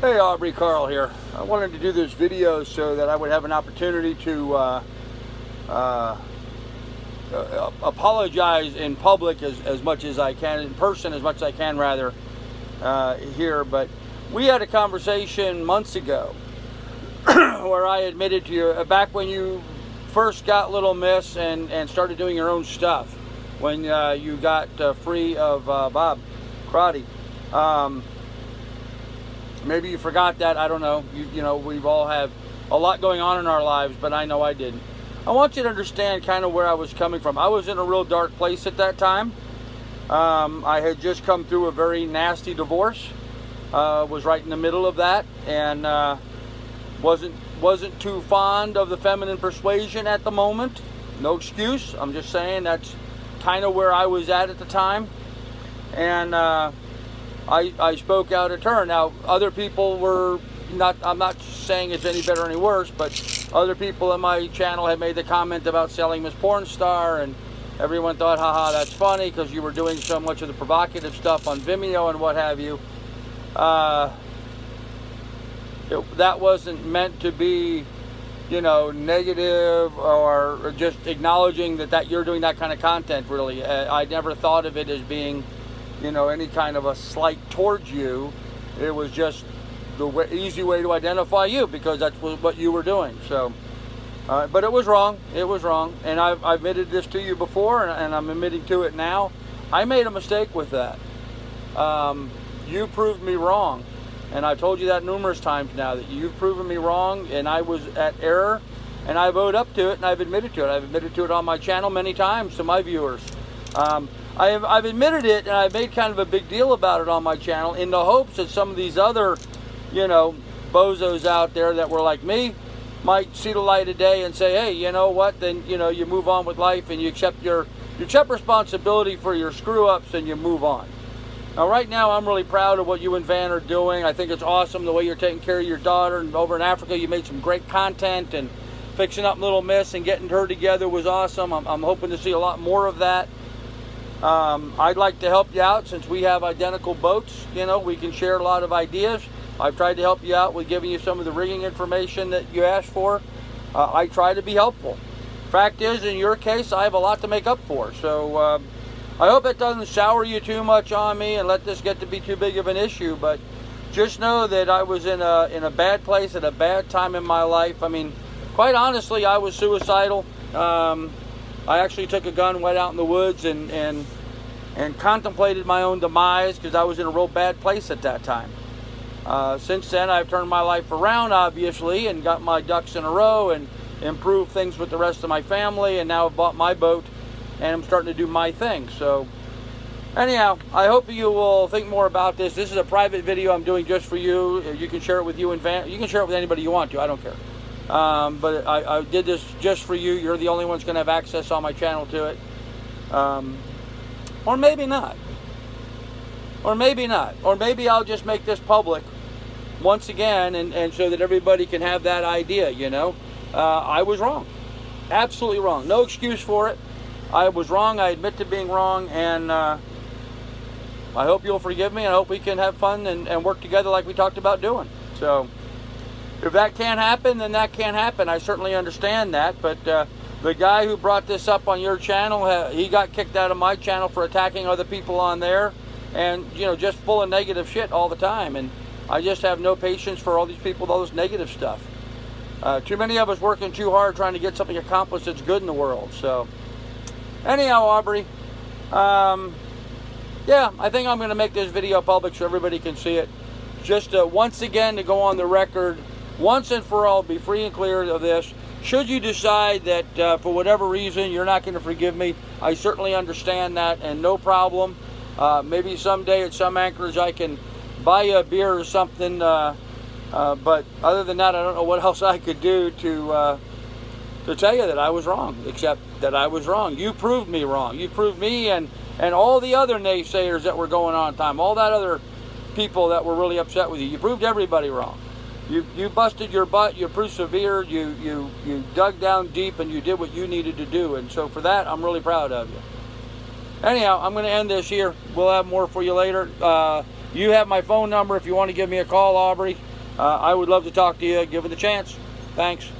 Hey, Aubrey, Carl here. I wanted to do this video so that I would have an opportunity to apologize in public as much as I can, in person as much as I can rather, here. But we had a conversation months ago where I admitted to you, back when you first got Little Miss and started doing your own stuff, when you got free of Bob Crotty. Maybe you forgot that, I don't know. You know, we've all have a lot going on in our lives, but I know I didn't. I want you to understand kind of where I was coming from. I was in a real dark place at that time. I had just come through a very nasty divorce. Was right in the middle of that, and wasn't too fond of the feminine persuasion at the moment. No excuse. I'm just saying that's kind of where I was at the time. And I spoke out of turn. Now, other people were not, I'm not saying it's any better or any worse, but other people in my channel had made the comment about selling Miss Porn Star, and everyone thought, haha, that's funny because you were doing so much of the provocative stuff on Vimeo and what have you. That wasn't meant to be, you know, negative or just acknowledging that you're doing that kind of content, really. I never thought of it as being, you know, any kind of a slight towards you. It was just the easy way to identify you, because that's what you were doing. So, but it was wrong. It was wrong, and I've admitted this to you before, and I'm admitting to it now. I made a mistake with that. You proved me wrong, and I've told you that numerous times now, that you've proven me wrong, and I was at error, and I've owed up to it, and I've admitted to it. I've admitted to it on my channel many times to my viewers. I've admitted it, and I've made kind of a big deal about it on my channel in the hopes that some of these other, you know, bozos out there that were like me might see the light of day and say, hey, you know what, then, you know, you move on with life and you accept responsibility for your screw-ups and you move on. Now, right now, I'm really proud of what you and Van are doing. I think it's awesome the way you're taking care of your daughter, and over in Africa, you made some great content, and fixing up Little Miss and getting her together was awesome. I'm hoping to see a lot more of that. I'd like to help you out since we have identical boats. You know, we can share a lot of ideas. I've tried to help you out with giving you some of the rigging information that you asked for. I try to be helpful. Fact is, in your case, I have a lot to make up for. So I hope it doesn't sour you too much on me and let this get to be too big of an issue. But just know that I was in a bad place at a bad time in my life. I mean, quite honestly, I was suicidal. I actually took a gun, went out in the woods, and contemplated my own demise because I was in a real bad place at that time. Since then, I've turned my life around, obviously, and got my ducks in a row and improved things with the rest of my family, and now I've bought my boat and I'm starting to do my thing. So anyhow, I hope you will think more about this. This is a private video I'm doing just for you. You can share it with you and Van. You can share it with anybody you want to. I don't care. But I did this just for you. You're the only one's going to have access on my channel to it. Or maybe not. Or maybe not. Or maybe I'll just make this public once again, and so that everybody can have that idea, you know. I was wrong. Absolutely wrong. No excuse for it. I was wrong. I admit to being wrong, and I hope you'll forgive me, and I hope we can have fun and work together like we talked about doing. So if that can't happen, then that can't happen. I certainly understand that, but the guy who brought this up on your channel, he got kicked out of my channel for attacking other people on there, and, you know, just full of negative shit all the time. And I just have no patience for all these people with all this negative stuff. Too many of us working too hard trying to get something accomplished that's good in the world. So anyhow, Aubrey, yeah, I think I'm going to make this video public so everybody can see it. Just once again, to go on the record, once and for all, be free and clear of this. Should you decide that for whatever reason you're not going to forgive me, I certainly understand that, and no problem. Maybe someday at some anchorage I can buy you a beer or something. But other than that, I don't know what else I could do to tell you that I was wrong, except that I was wrong. You proved me wrong. You proved me and all the other naysayers that were going on at the time, all that other people that were really upset with you. You proved everybody wrong. You busted your butt, you persevered, you dug down deep, and you did what you needed to do. And so for that, I'm really proud of you. Anyhow, I'm going to end this here. We'll have more for you later. You have my phone number if you want to give me a call, Aubrey. I would love to talk to you, given the chance. Thanks.